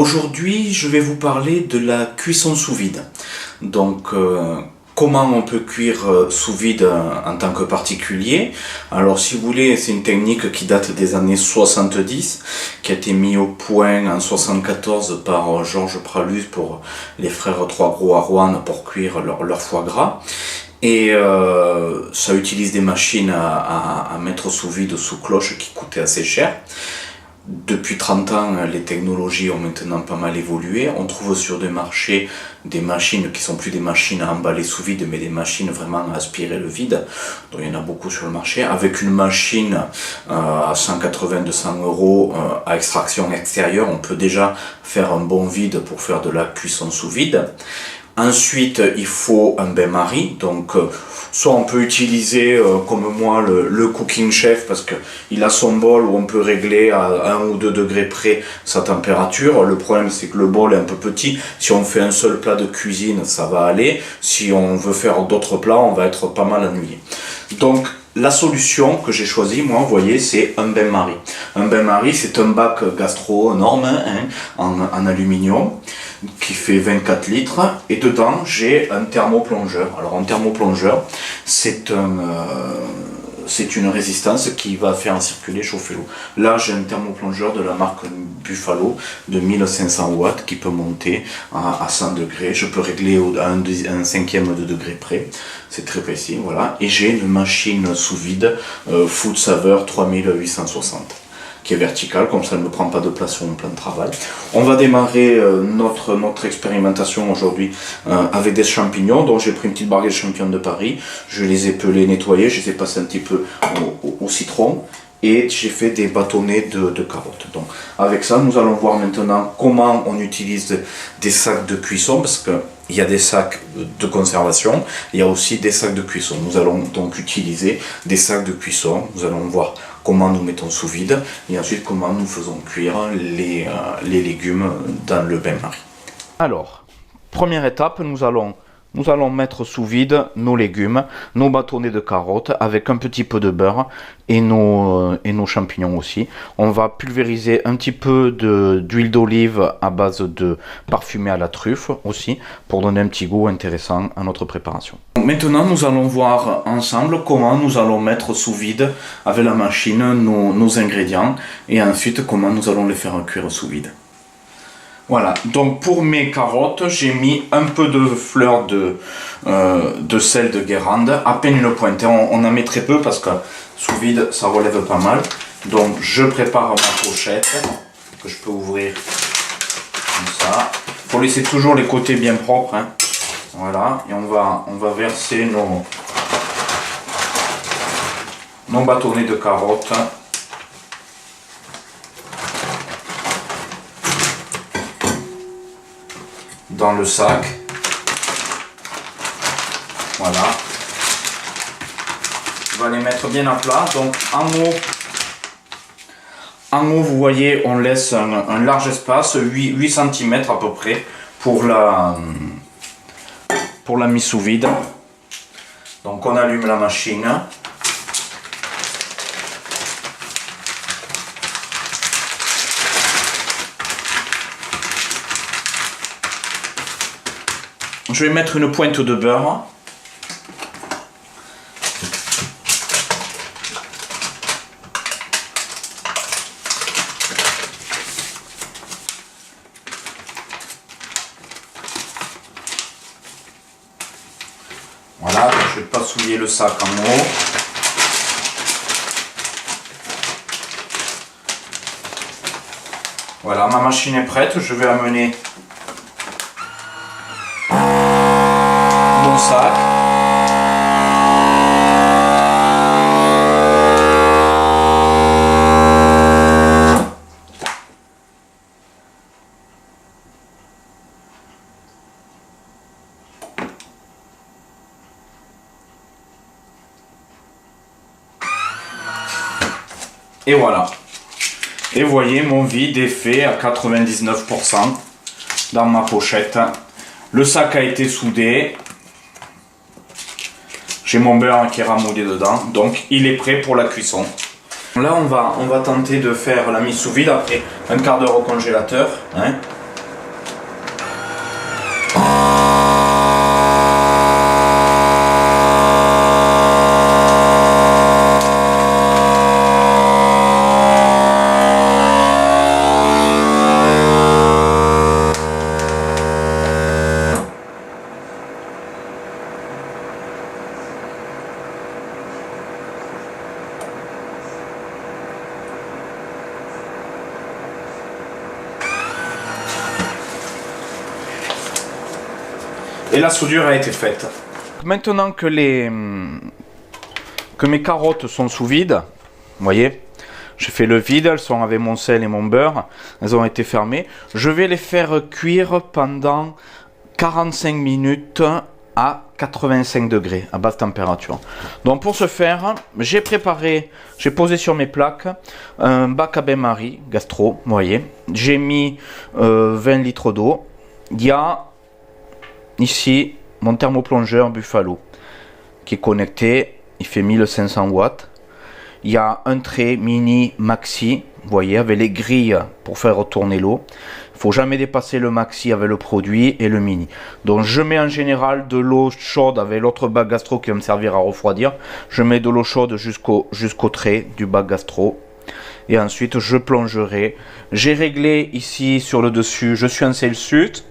Aujourd'hui, je vais vous parler de la cuisson sous vide. Donc, comment on peut cuire sous vide en tant que particulier. Alors, si vous voulez, c'est une technique qui date des années 70, qui a été mise au point en 74 par Georges Pralus pour les frères Trois Gros à Rouen pour cuire leur foie gras. Et ça utilise des machines à mettre sous vide, sous cloche, qui coûtaient assez cher. Depuis 30 ans, les technologies ont maintenant pas mal évolué. On trouve sur des marchés des machines qui sont plus des machines à emballer sous vide, mais des machines vraiment à aspirer le vide. Donc il y en a beaucoup sur le marché. Avec une machine à 180-200 euros à extraction extérieure, on peut déjà faire un bon vide pour faire de la cuisson sous vide. Ensuite, il faut un bain-marie, donc soit on peut utiliser comme moi le Cooking Chef parce qu'il a son bol où on peut régler à 1 ou 2 degrés près sa température. Le problème c'est que le bol est un peu petit, si on fait un seul plat de cuisine ça va aller, si on veut faire d'autres plats on va être pas mal ennuyé. Donc la solution que j'ai choisie, moi, vous voyez, c'est un bain-marie. Un bain-marie, c'est un bac gastro énorme en aluminium qui fait 24 litres et dedans j'ai un thermoplongeur. Alors un thermoplongeur, c'est une résistance qui va faire circuler, chauffer l'eau. Là j'ai un thermoplongeur de la marque Buffalo de 1500 watts qui peut monter à 100 degrés. Je peux régler à un cinquième de degré près. C'est très précis, voilà. Et j'ai une machine sous vide Food Saver 3860 qui est verticale, comme ça elle ne prend pas de place sur mon plan de travail. On va démarrer notre expérimentation aujourd'hui avec des champignons. Donc j'ai pris une petite barquette de champignons de Paris, je les ai pelés, nettoyés, je les ai passés un petit peu au citron et j'ai fait des bâtonnets de carottes. Donc avec ça nous allons voir maintenant comment on utilise des sacs de cuisson, parce que il y a des sacs de conservation, il y a aussi des sacs de cuisson. Nous allons donc utiliser des sacs de cuisson. Nous allons voir comment nous mettons sous vide et ensuite comment nous faisons cuire les légumes dans le bain-marie. Alors, première étape, nous allons mettre sous vide nos légumes, nos bâtonnets de carottes avec un petit peu de beurre et nos champignons aussi. On va pulvériser un petit peu d'huile d'olive à base de parfumé à la truffe aussi pour donner un petit goût intéressant à notre préparation. Maintenant, nous allons voir ensemble comment nous allons mettre sous vide avec la machine nos ingrédients et ensuite comment nous allons les faire cuire sous vide. Voilà, donc pour mes carottes, j'ai mis un peu de fleur de sel de Guérande, à peine une pointe. On en met très peu parce que sous vide, ça relève pas mal. Donc je prépare ma pochette que je peux ouvrir comme ça. Il faut laisser toujours les côtés bien propres. Hein. Voilà, et on va verser nos bâtonnets de carottes. Dans le sac, voilà, on va les mettre bien à plat. Donc en haut vous voyez on laisse un large espace, 8 cm à peu près pour la mise sous vide. Donc on allume la machine. Je vais mettre une pointe de beurre. Voilà, donc je ne vais pas souiller le sac en haut. Voilà, ma machine est prête, je vais amener mon sac. Et voilà. Et vous voyez, mon vide est fait à 99% dans ma pochette. Le sac a été soudé. J'ai mon beurre qui est ramoulé dedans, donc il est prêt pour la cuisson. Là, on va tenter de faire la mise sous vide après un quart d'heure au congélateur. Hein. Et la soudure a été faite. Maintenant que mes carottes sont sous vide, vous voyez, j'ai fait le vide, elles sont avec mon sel et mon beurre, elles ont été fermées. Je vais les faire cuire pendant 45 minutes à 85 degrés, à basse température. Donc pour ce faire, j'ai posé sur mes plaques un bac à bain-marie gastro, vous voyez. J'ai mis 20 litres d'eau. Il y a ici mon thermoplongeur Buffalo qui est connecté, il fait 1500 watts. Il y a un trait mini maxi, vous voyez, avec les grilles pour faire tourner l'eau. Il ne faut jamais dépasser le maxi avec le produit et le mini. Donc je mets en général de l'eau chaude avec l'autre bac gastro qui va me servir à refroidir. Je mets de l'eau chaude jusqu'au trait du bac gastro. Et ensuite je plongerai. J'ai réglé ici sur le dessus, je suis en Celsius.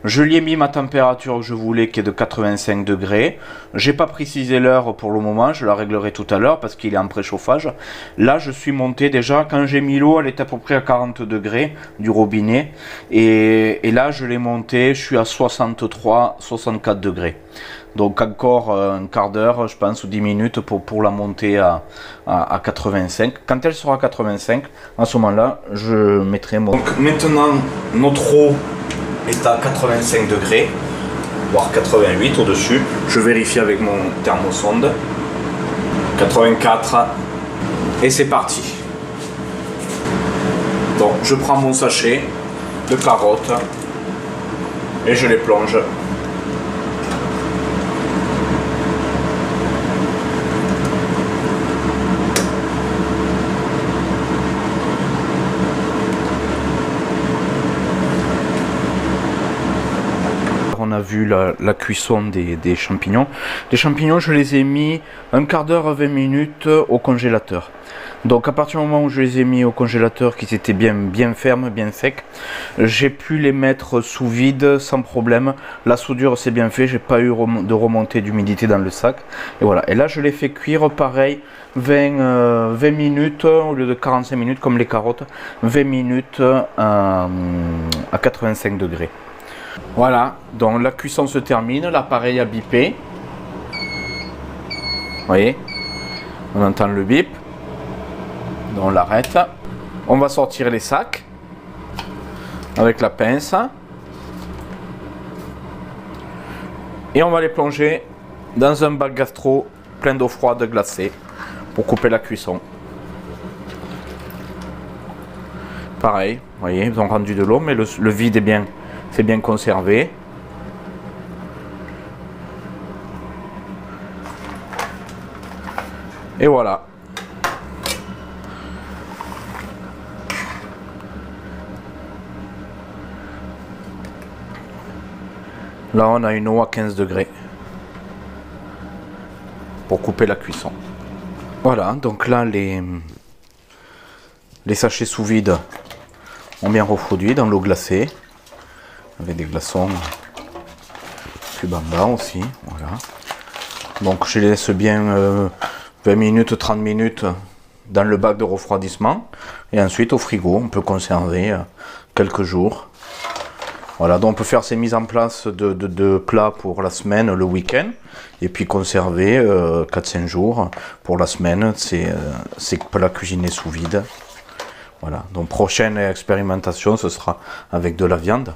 Je lui ai mis ma température que je voulais qui est de 85 degrés. J'ai pas précisé l'heure pour le moment, je la réglerai tout à l'heure parce qu'il est en préchauffage. Là je suis monté déjà, quand j'ai mis l'eau elle était à peu près à 40 degrés du robinet. Et là je l'ai monté, je suis à 63-64 degrés. Donc encore un quart d'heure je pense ou 10 minutes pour la monter à 85. Quand elle sera à 85, à ce moment là je mettrai mon... Donc maintenant notre eau est à 85 degrés, voire 88 au-dessus. Je vérifie avec mon thermosonde. 84. Et c'est parti. Donc je prends mon sachet de carottes et je les plonge. On a vu la cuisson des champignons. Les champignons, je les ai mis un quart d'heure à 20 minutes au congélateur. Donc à partir du moment où je les ai mis au congélateur, qu'ils étaient bien fermes, bien secs, j'ai pu les mettre sous vide sans problème. La soudure c'est bien fait, j'ai pas eu de remontée d'humidité dans le sac. Et voilà. Et là je les fais cuire pareil 20 minutes au lieu de 45 minutes comme les carottes. 20 minutes à 85 degrés. Voilà, donc la cuisson se termine, l'appareil a bipé. Vous voyez, on entend le bip. Donc on l'arrête. On va sortir les sacs avec la pince. Et on va les plonger dans un bac gastro plein d'eau froide glacée pour couper la cuisson. Pareil, vous voyez, ils ont rendu de l'eau, mais le vide est bien. C'est bien conservé. Et voilà. Là, on a une eau à 15 degrés pour couper la cuisson. Voilà, donc là, les sachets sous vide ont bien refroidi dans l'eau glacée. Avec des glaçons plus bas aussi, voilà. Donc je les laisse bien 20 minutes, 30 minutes dans le bac de refroidissement. Et ensuite au frigo, on peut conserver quelques jours. Voilà, donc on peut faire ces mises en place de plats pour la semaine, le week-end. Et puis conserver 4-5 jours pour la semaine, c'est plats cuisinés sous vide. Voilà, donc prochaine expérimentation, ce sera avec de la viande.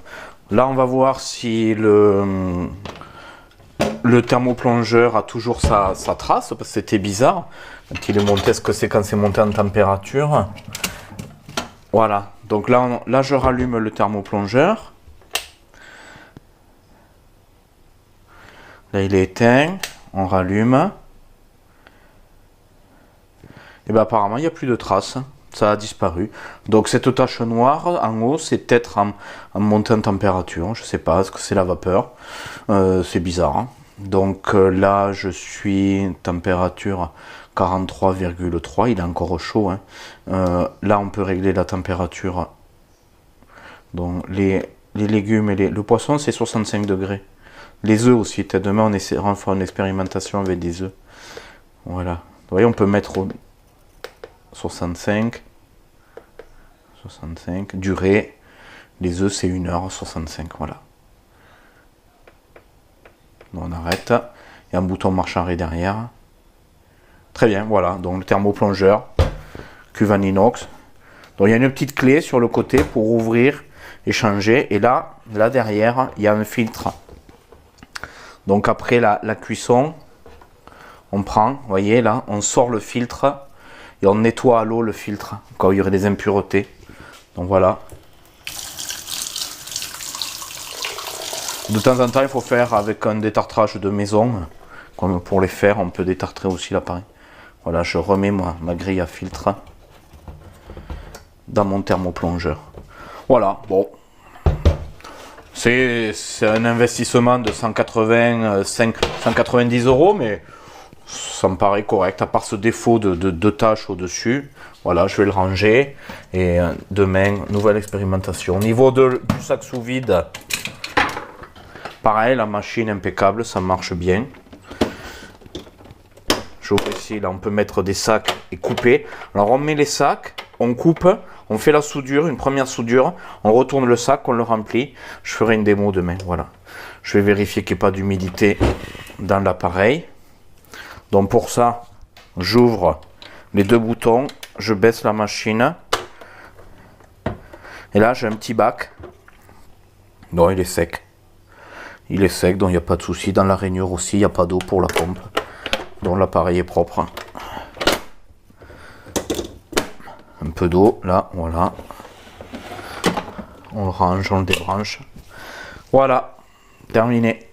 Là, on va voir si le thermoplongeur a toujours sa trace, parce que c'était bizarre. Quand il est monté, est-ce que c'est quand c'est monté en température? Voilà, donc là je rallume le thermoplongeur. Là, il est éteint, on rallume. Et bien apparemment, il n'y a plus de traces. Ça a disparu. Donc cette tache noire en haut, c'est peut-être en montée en température. Je sais pas, est-ce que c'est la vapeur? C'est bizarre. Hein. Donc là, je suis température 43,3. Il est encore chaud. Hein. Là, on peut régler la température. Donc les légumes et le poisson, c'est 65 degrés. Les œufs aussi. Peut-être demain, on essaiera de faire une expérimentation avec des œufs. Voilà. Vous voyez, on peut mettre 65, durée, les œufs c'est 1h65, voilà. on arrête. Il y a un bouton marche arrêt derrière. Très bien, voilà, donc le thermoplongeur, cuve en inox. Donc il y a une petite clé sur le côté pour ouvrir et changer. Et là derrière, il y a un filtre. Donc après la cuisson, on prend, vous voyez là, on sort le filtre et on nettoie à l'eau le filtre quand il y aurait des impuretés. Donc voilà. De temps en temps, il faut faire avec un détartrage de maison. Comme pour les faire, on peut détartrer aussi l'appareil. Voilà, je remets ma grille à filtre dans mon thermoplongeur. Voilà, bon. C'est un investissement de 190 €, mais ça me paraît correct, à part ce défaut de tâches au-dessus. Voilà, je vais le ranger. Et demain, nouvelle expérimentation. Au niveau du sac sous vide, pareil, la machine impeccable, ça marche bien. J'ouvre ici, là on peut mettre des sacs et couper. Alors on met les sacs, on coupe, on fait la soudure, une première soudure, on retourne le sac, on le remplit. Je ferai une démo demain, voilà. Je vais vérifier qu'il n'y ait pas d'humidité dans l'appareil. Donc pour ça, j'ouvre les deux boutons, je baisse la machine. Et là j'ai un petit bac. Non, il est sec. Il est sec, donc il n'y a pas de souci. Dans la rainure aussi, il n'y a pas d'eau pour la pompe. Donc l'appareil est propre. Un peu d'eau, là, voilà. On le range, on le débranche. Voilà, terminé.